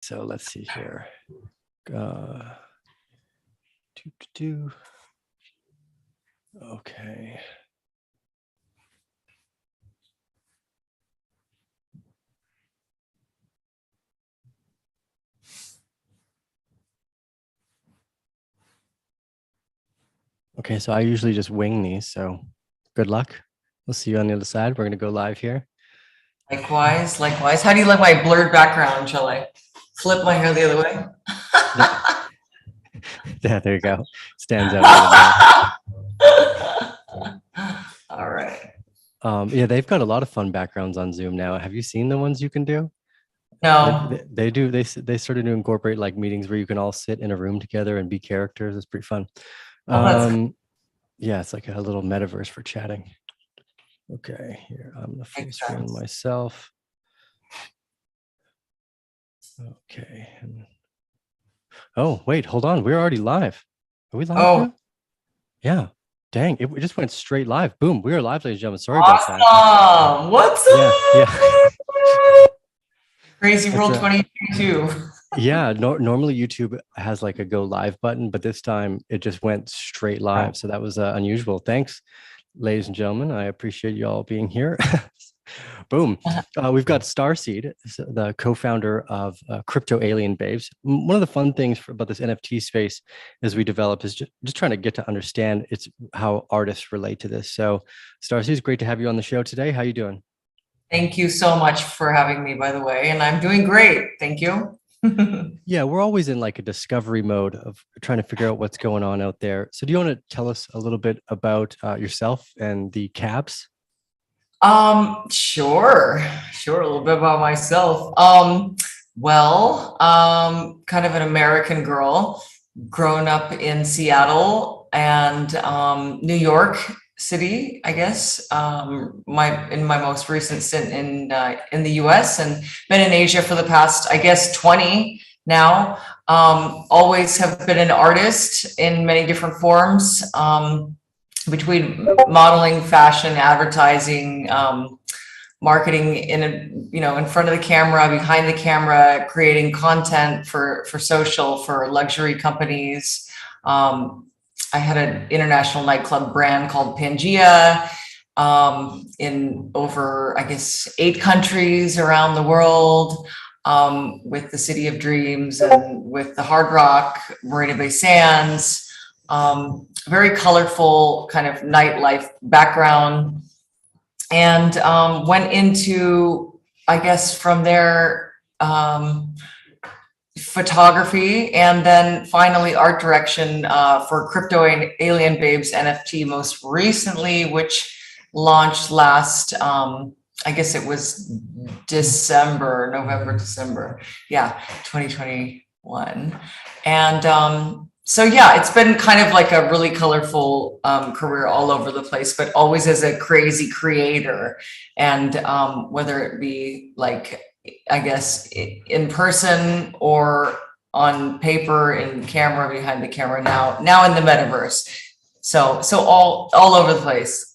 So let's see here. Okay. Okay, so I usually just wing these, so good luck. We'll see you on the other side. We're going to go live here. Likewise. How do you like my blurred background? Shall I flip my hair the other way? Yeah, there you go. Stands out a little bit. All right. Yeah, they've got a lot of fun backgrounds on Zoom now. Have you seen the ones you can do? No. They do. They started to incorporate like meetings where you can all sit in a room together and be characters. It's pretty fun. Yeah, it's like a little metaverse for chatting. Okay, here I'm gonna full screen myself. Okay. Oh, wait, hold on. We're already live. Are we live now? Yeah. Dang, it just went straight live. Boom. We are live, ladies and gentlemen. Sorry about that. What's up? Yeah. Crazy World 2022. Yeah, normally YouTube has like a go live button, but this time it just went straight live. So that was unusual. Thanks, ladies and gentlemen. I appreciate you all being here. Boom. We've got Starseed, the co-founder of Crypto Alien Babes. One of the fun things about this NFT space as we develop is just trying to get to understand how artists relate to this. So Starseed, it's great to have you on the show today. How you doing? Thank you so much for having me, by the way. And I'm doing great. Thank you. Yeah, we're always in like a discovery mode of trying to figure out what's going on out there. So do you want to tell us a little bit about yourself and the CABS? Sure. A little bit about myself. Kind of an American girl, grown up in Seattle and New York City, I guess. In my most recent stint in the US, and been in Asia for the past, I guess, 20 now. Always have been an artist in many different forms. Between modeling, fashion, advertising, marketing in front of the camera, behind the camera, creating content for social, for luxury companies. I had an international nightclub brand called Pangea in over, I guess, 8 countries around the world, with the City of Dreams and with the Hard Rock, Marina Bay Sands. Very colorful kind of nightlife background, and went into, I guess, from there, photography, and then finally art direction for Crypto Alien Babes NFT most recently, which launched last, I guess it was November, December. Yeah, 2021. And so yeah, it's been kind of like a really colorful career all over the place, but always as a crazy creator. And whether it be like, I guess, in person or on paper, in camera, behind the camera, now in the metaverse. So all over the place.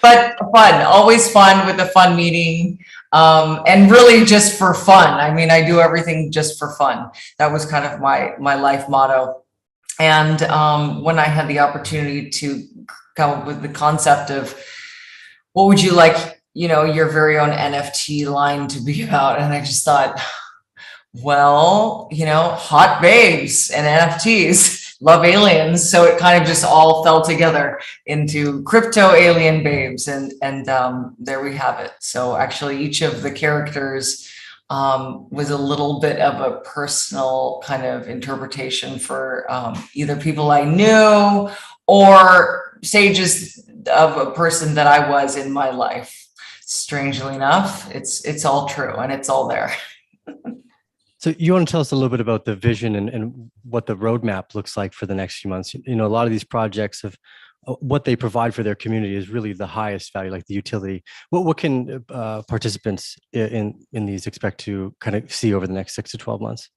But fun, always fun, with a fun meeting. And really just for fun. I mean, I do everything just for fun. That was kind of my life motto. And when I had the opportunity to come up with the concept of what would you like, your very own NFT line to be about, and I just thought, well, hot babes and NFTs. Love aliens, so it kind of just all fell together into Crypto Alien Babes, and there we have it. So actually, each of the characters was a little bit of a personal kind of interpretation for either people I knew or stages of a person that I was in my life. Strangely enough, it's all true, and it's all there. So you want to tell us a little bit about the vision and what the roadmap looks like for the next few months? A lot of these projects of what they provide for their community is really the highest value, like the utility. What can participants in these expect to kind of see over the next 6 to 12 months?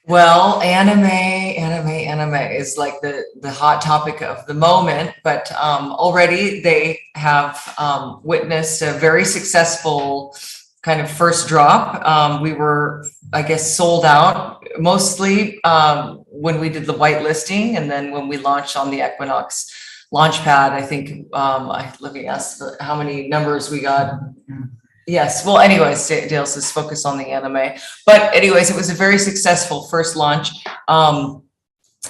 Well, anime is like the hot topic of the moment, but already they have witnessed a very successful kind of first drop, we were, I guess, sold out mostly when we did the whitelisting, and then when we launched on the Equinox Launchpad, I think let me ask how many numbers we got. Yes. Well, anyways, Dale says focus on the anime. But anyways, it was a very successful first launch.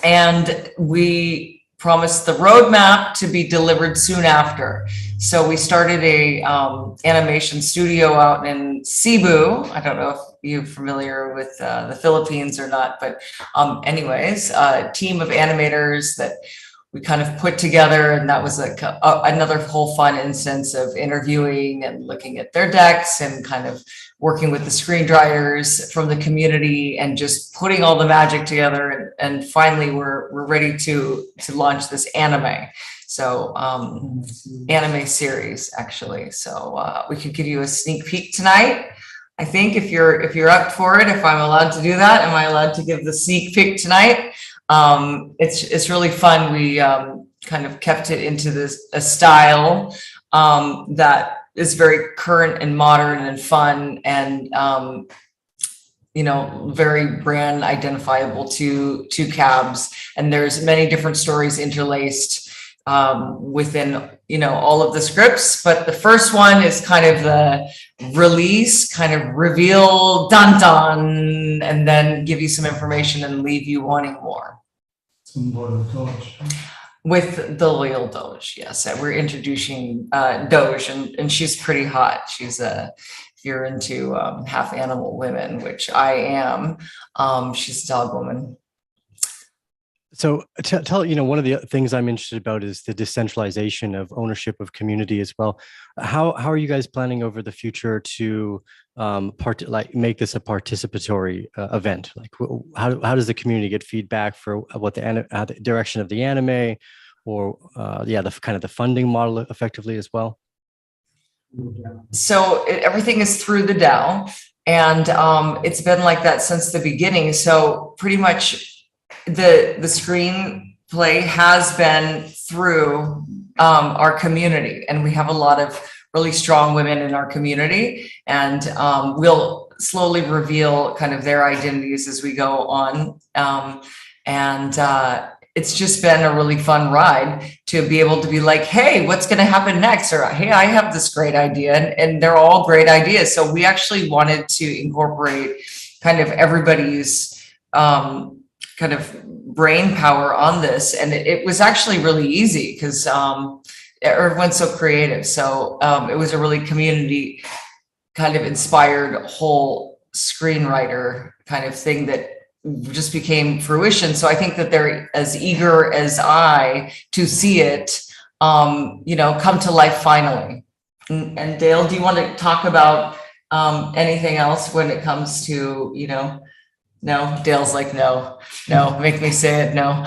And we promised the roadmap to be delivered soon after. So we started a animation studio out in Cebu. I don't know if you're familiar with the Philippines or not, but anyways, a team of animators that we kind of put together, and that was like another whole fun instance of interviewing and looking at their decks and kind of working with the screen dryers from the community and just putting all the magic together. And finally, we're ready to launch this anime. So anime series, actually. So we could give you a sneak peek tonight. I think if you're up for it, if I'm allowed to do that, am I allowed to give the sneak peek tonight? It's really fun. We kind of kept it into a style that is very current and modern and fun, and very brand identifiable to CABS. And there's many different stories interlaced within all of the scripts. But the first one is kind of the release, kind of reveal, dun dun, and then give you some information and leave you wanting more. With the loyal Doge, yes. We're introducing Doge, and she's pretty hot. She's if you're into half animal women, which I am, she's a dog woman. So tell, one of the things I'm interested about is the decentralization of ownership of community as well. How are you guys planning over the future to make this a participatory event? Like how does the community get feedback for what the direction of the anime, or the kind of the funding model effectively as well? So everything is through the DAO, and it's been like that since the beginning. So pretty much the screenplay has been through our community, and we have a lot of really strong women in our community, and we'll slowly reveal kind of their identities as we go on. It's just been a really fun ride to be able to be like, hey, what's going to happen next? Or, hey, I have this great idea. And they're all great ideas. So we actually wanted to incorporate kind of everybody's kind of brain power on this. And it was actually really easy because everyone's so creative. So it was a really community kind of inspired whole screenwriter kind of thing that just became fruition. So I think that they're as eager as I to see it, come to life finally. And Dale, do you want to talk about anything else when it comes to, no? Dale's like, no, make me say it, no.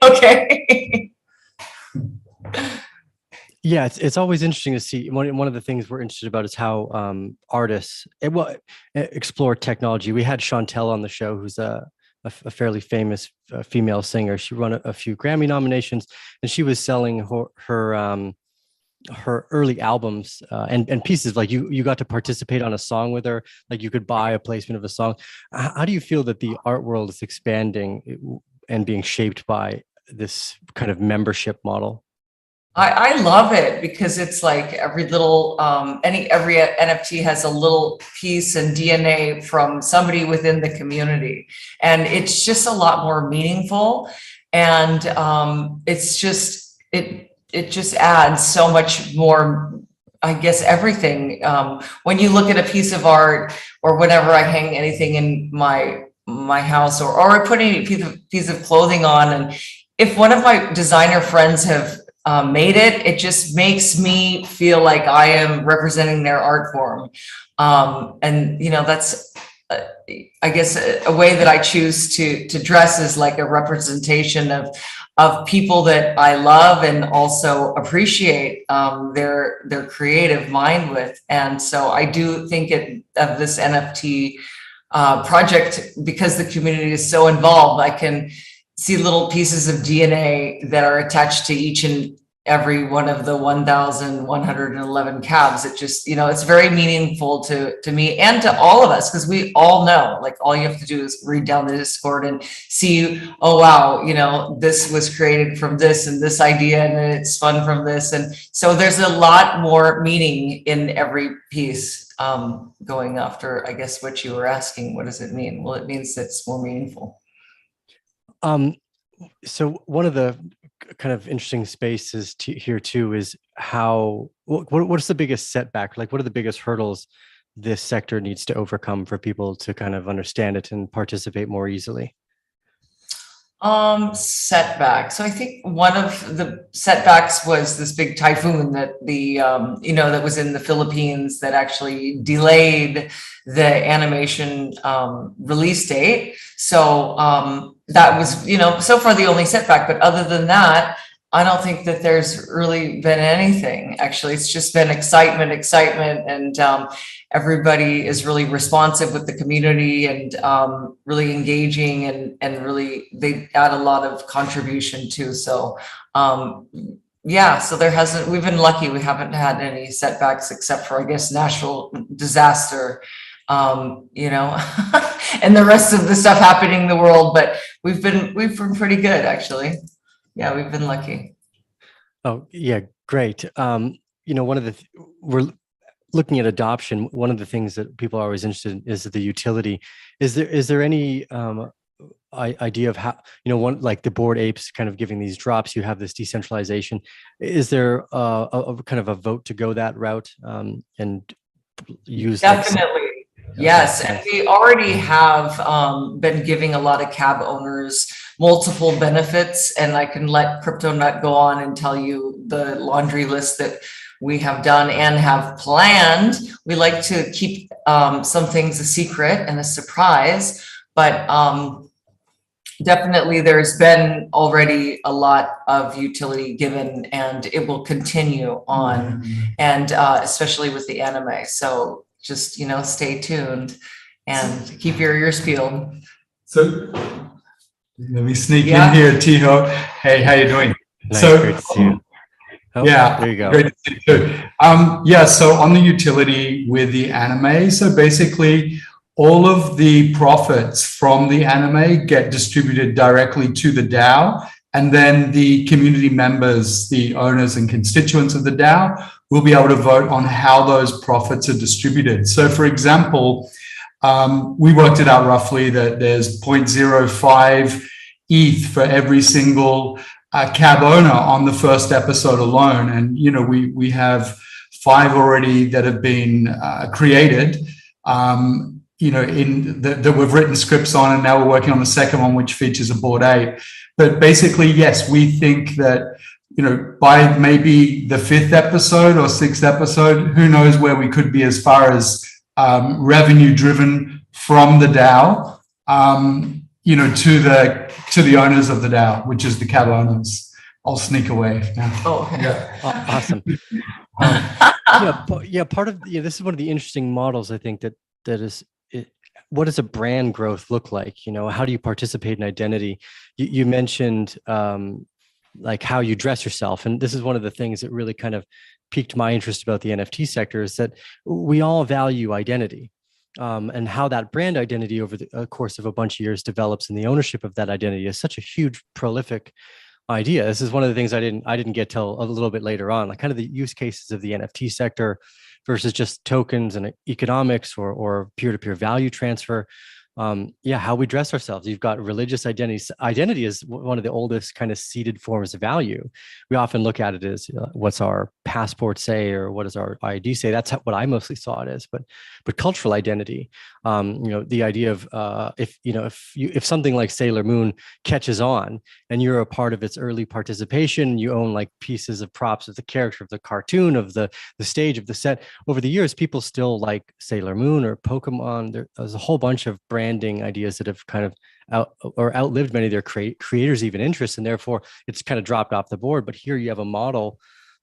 Okay. Yeah, it's always interesting to see. One of the things we're interested about is how artists explore technology. We had Chantel on the show, who's a fairly famous female singer. She won a few Grammy nominations, and she was selling her early albums and pieces. Like you got to participate on a song with her. Like you could buy a placement of a song. How do you feel that the art world is expanding and being shaped by this kind of membership model? I love it because it's like every little every NFT has a little piece and DNA from somebody within the community, and it's just a lot more meaningful, and it's just it just adds so much more, I guess, everything. When you look at a piece of art, or whenever I hang anything in my house, or I put any piece of clothing on, and if one of my designer friends have made it, it just makes me feel like I am representing their art form. And that's I guess a way that I choose to dress is like a representation of people that I love and also appreciate their creative mind with. And so I do think of this NFT project, because the community is so involved. I can see little pieces of DNA that are attached to each and every one of the 1,111 cabs. It just, it's very meaningful to me and to all of us, because we all know, like, all you have to do is read down the Discord and see, oh wow, this was created from this and this idea, and it's spun from this. And so there's a lot more meaning in every piece. Going after, I guess, what you were asking, what does it mean? Well, it means that it's more meaningful. So one of the kind of interesting spaces here too is what is the biggest setback? Like, what are the biggest hurdles this sector needs to overcome for people to kind of understand it and participate more easily? Setback. So I think one of the setbacks was this big typhoon that that was in the Philippines that actually delayed the animation release date. So that was, so far the only setback. But other than that, I don't think that there's really been anything. Actually, it's just been excitement, and everybody is really responsive with the community, and really engaging, and really they add a lot of contribution too. So yeah, so we've been lucky. We haven't had any setbacks except for, I guess, natural disaster, and the rest of the stuff happening in the world. But we've been pretty good, actually. Yeah, we've been lucky. Oh, yeah, great. We're looking at adoption. One of the things that people are always interested in is the utility. Is there any idea of how, one, like the Bored Apes kind of giving these drops, you have this decentralization. Is there a kind of a vote to go that route and use? Definitely. Yes, and we already have been giving a lot of cab owners multiple benefits, and I can let CryptoNut go on and tell you the laundry list that we have done and have planned. We like to keep some things a secret and a surprise, but definitely there's been already a lot of utility given, and it will continue on, and especially with the anime. So just, stay tuned and keep your ears peeled. So let me sneak in here, Tiho. Hey, how you doing? Nice, great to see you. Oh, yeah, there you go. Great to see you too. Yeah, so on the utility with the anime, so basically all of the profits from the anime get distributed directly to the DAO, and then the community members, the owners and constituents of the DAO, will be able to vote on how those profits are distributed. So for example, we worked it out roughly that there's 0.05 ETH for every single cab owner on the first episode alone. And, we have 5 already that have been created, that we've written scripts on, and now we're working on the second one, which features a Bored Ape. But basically, yes, we think that, by maybe the 5th episode or 6th episode, who knows where we could be as far as revenue driven from the DAO, to the owners of the DAO, which is the cab owners. I'll sneak away now. Oh, yeah. Awesome. Part of this is one of the interesting models, I think, that is it. What does a brand growth look like? How do you participate in identity? You mentioned like how you dress yourself, and this is one of the things that really kind of piqued my interest about the NFT sector, is that we all value identity, and how that brand identity over the course of a bunch of years develops, and the ownership of that identity is such a huge, prolific idea. This is one of the things I didn't get till a little bit later on, like kind of the use cases of the NFT sector versus just tokens and economics or peer-to-peer value transfer. How we dress ourselves. You've got religious identities. Identity is one of the oldest kind of seeded forms of value. We often look at it as what's our passport say, or what does our ID say. That's what I mostly saw it as. But cultural identity, the idea of if something like Sailor Moon catches on and you're a part of its early participation, you own like pieces of props of the character, of the cartoon, of the stage, of the set. Over the years, people still like Sailor Moon or Pokemon. There's a whole bunch of branding ideas that have kind of outlived many of their creators' even interests, and therefore it's kind of dropped off the board. But here you have a model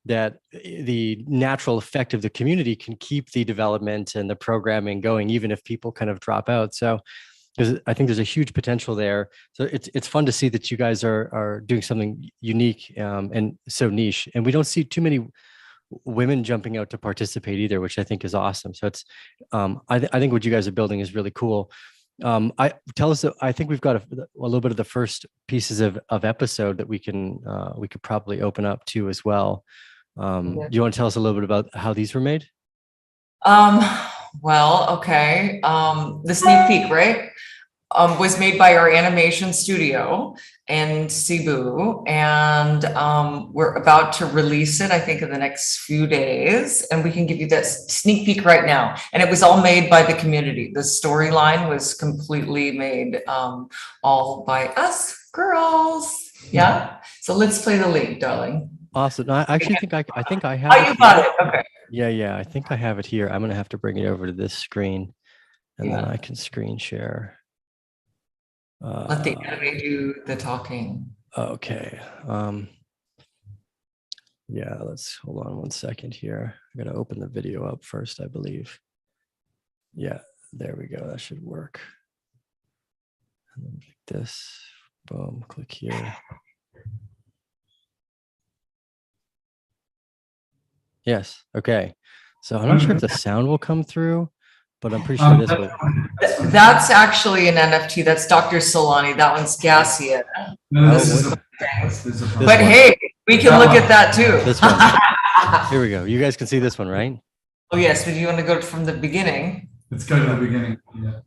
that the natural effect of the community can keep the development and the programming going, even if people kind of drop out. So because I think there's a huge potential there. So it's fun to see that you guys are doing something unique and so niche, and we don't see too many women jumping out to participate either, which I think is awesome. So it's I think what you guys are building is really cool. I tell us. I think we've got a little bit of the first pieces of episode that we could probably open up to as well. Do you want to tell us a little bit about how these were made? Well, okay. The sneak peek, right? Was made by our animation studio in Cebu, and we're about to release it, I think, in the next few days, and we can give you that sneak peek right now. And it was all made by the community. The storyline was completely made all by us girls. Yeah. So let's play the lead, darling. Awesome. I actually think I have. Oh, you got it. Okay. Yeah. I think I have it here. I'm gonna have to bring it over to this screen, and then I can screen share. Let the anime do the talking. Okay. Yeah, let's hold on one second here. I gotta open the video up first, I believe. Yeah, there we go. That should work. And then click this. Boom, click here. Yes, okay. So I'm not sure if the sound will come through, but I'm pretty sure this will. That's actually an NFT. That's Dr. Solani. That one's Gassia. No, this is but hey, we can look at that too. This one. Here we go. You guys can see this one, right? Oh yes, but you want to go from the beginning? Let's go to the beginning. Yeah.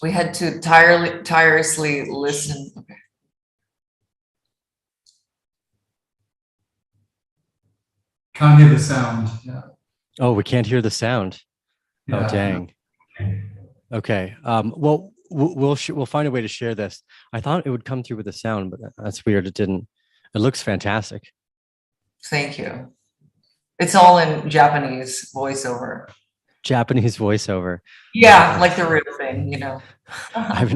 We had to tirelessly listen. Okay. Can't hear the sound. Yeah. Oh, we can't hear the sound. Yeah. Oh, dang. Okay. Well, we'll find a way to share this. I thought it would come through with the sound, but that's weird. It didn't. It looks fantastic. Thank you. It's all in Japanese voiceover. Japanese voiceover. Yeah, like the real thing, you know. I've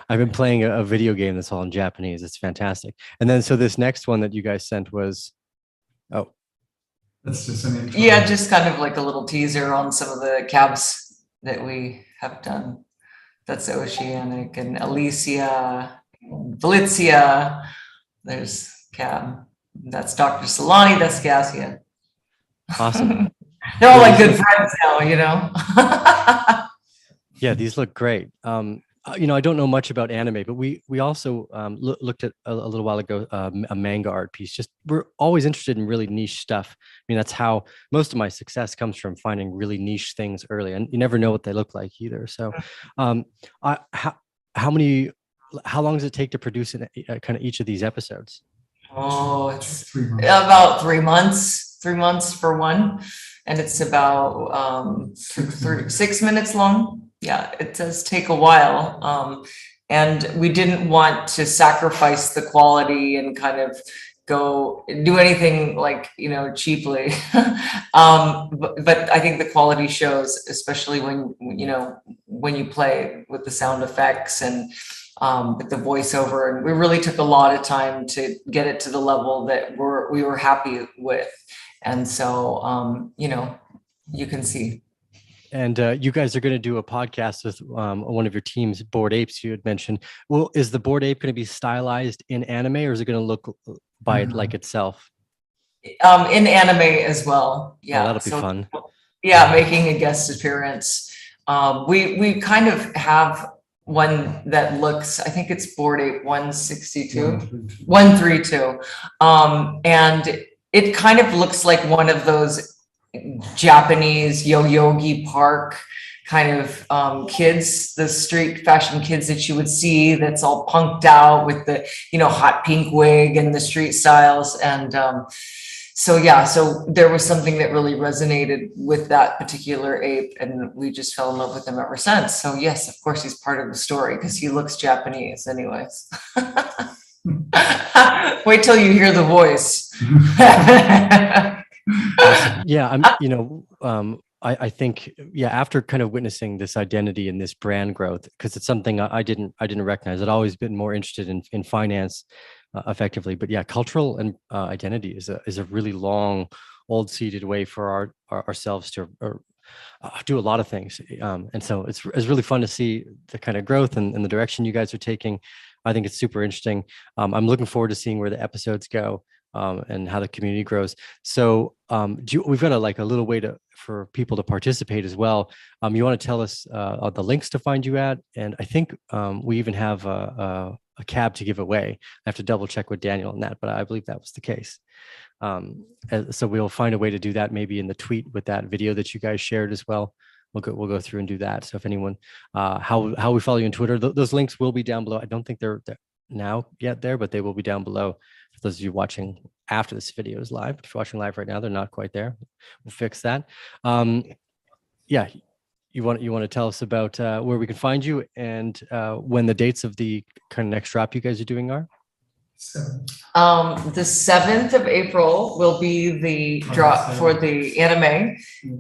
been playing a video game that's all in Japanese. It's fantastic. And then so this next one that you guys sent was, oh, that's just an intro. Yeah, just kind of like a little teaser on some of the CABS that we have done. That's Oceanic and Alicia, Felicia. There's CAB. That's Dr. Solani. That's Gassia. Awesome. They're all like good friends now, you know. Yeah, these look great. You know, I don't know much about anime, but we also looked at a little while ago a manga art piece. Just we're always interested in really niche stuff. I mean, that's how most of my success comes from, finding really niche things early, and you never know what they look like either. So, how long does it take to produce kind of each of these episodes? Oh, it's 3 months. About 3 months. 3 months for one, and it's about 6 minutes long. Yeah, it does take a while. And we didn't want to sacrifice the quality and kind of go do anything like, you know, cheaply. But I think the quality shows, especially when, you know, when you play with the sound effects and with the voiceover. And we really took a lot of time to get it to the level that we were happy with. And so, you know, you can see. And you guys are going to do a podcast with one of your teams, Bored Apes, you had mentioned. Well, is the Bored Ape going to be stylized in anime, or is it going to look by it like itself? In anime as well. Yeah, oh, that'll be fun. Yeah, making a guest appearance. We kind of have one that looks, I think it's Bored Ape 162, 132. And it kind of looks like one of those Japanese Yoyogi Park kind of kids, the street fashion kids that you would see, that's all punked out with the, you know, hot pink wig and the street styles. And so yeah, so there was something that really resonated with that particular ape, and we just fell in love with him ever since. So yes, of course he's part of the story because he looks Japanese anyways. Wait till you hear the voice. Yeah, you know, I think, yeah, after kind of witnessing this identity and this brand growth, because it's something I didn't recognize. I'd always been more interested in finance effectively, but yeah, cultural and identity is a really long, old seated way for ourselves to do a lot of things. And so it's really fun to see the kind of growth and the direction you guys are taking. I think it's super interesting. I'm looking forward to seeing where the episodes go and how the community grows. So we've got a little way for people to participate as well. You want to tell us the links to find you at? And I think we even have a cab to give away. I have to double check with Daniel on that, but I believe that was the case. So we'll find a way to do that maybe in the tweet with that video that you guys shared as well. We'll go through and do that. So if anyone, how we follow you on Twitter, those links will be down below. I don't think they're now yet there, but they will be down below for those of you watching after this video is live. If you're watching live right now, they're not quite there. We'll fix that. Yeah, you want to tell us about where we can find you and when the dates of the kind of next drop you guys are doing are? The 7th of April will be the drop for the anime,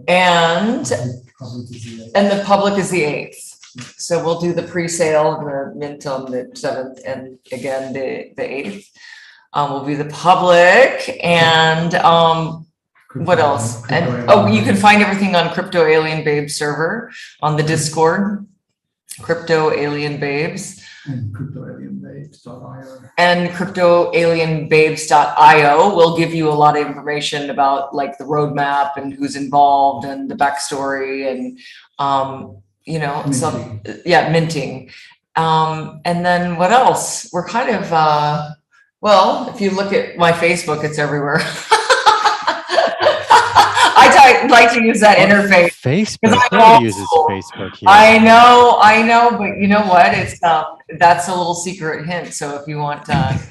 and the public is the 8th. So we'll do the pre-sale and the mint on the 7th, and again the 8th will be the public. And what else? And you can find everything on Crypto Alien Babes server on the Discord, Crypto Alien Babes. And cryptoalienbabes.io. And cryptoalienbabes.io will give you a lot of information about like the roadmap and who's involved and the backstory and minting. And then what else? We're kind of if you look at my Facebook, it's everywhere. I like to use that interface. Facebook. Nobody uses Facebook here. I know, but you know what? It's that's a little secret hint. So if you want to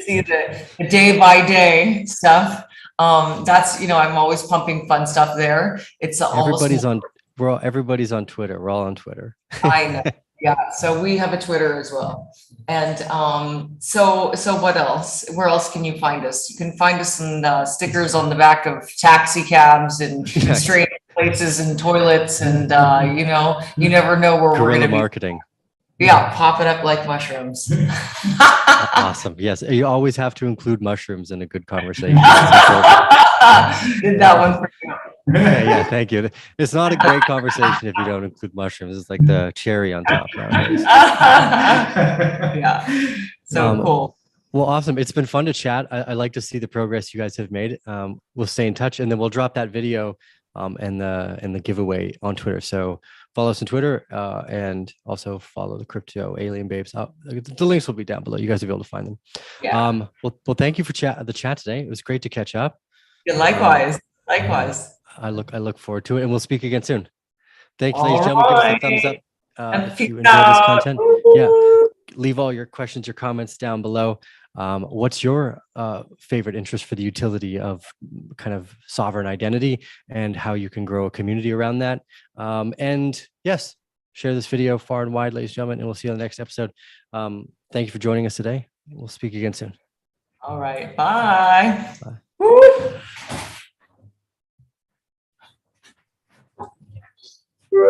see the day by day stuff, that's I'm always pumping fun stuff there. It's everybody's on Twitter. We're all on Twitter. I know. Yeah, so we have a Twitter as well. And so what else? Where else can you find us? You can find us in stickers on the back of taxi cabs and strange places and toilets, and you never know where we're going to be. Marketing. Yeah, pop it up like mushrooms. Awesome. Yes, you always have to include mushrooms in a good conversation. Did that one for you. Yeah, thank you. It's not a great conversation if you don't include mushrooms. It's like the cherry on top nowadays. Yeah, so cool. Well, awesome. It's been fun to chat. I like to see the progress you guys have made. We'll stay in touch, and then we'll drop that video and the giveaway on Twitter. So follow us on Twitter and also follow the Crypto Alien Babes. The links will be down below. You guys will be able to find them. Yeah. Well, thank you for the chat today. It was great to catch up. Yeah, likewise. Likewise. I look forward to it, and we'll speak again soon. Thanks, ladies and gentlemen. Give us a thumbs up if you enjoyed this content. Yeah, leave all your questions, your comments down below. What's your favorite interest for the utility of kind of sovereign identity and how you can grow a community around that? And yes, share this video far and wide, ladies and gentlemen, and we'll see you on the next episode. Thank you for joining us today. We'll speak again soon. All right. Bye. Bye. Woo!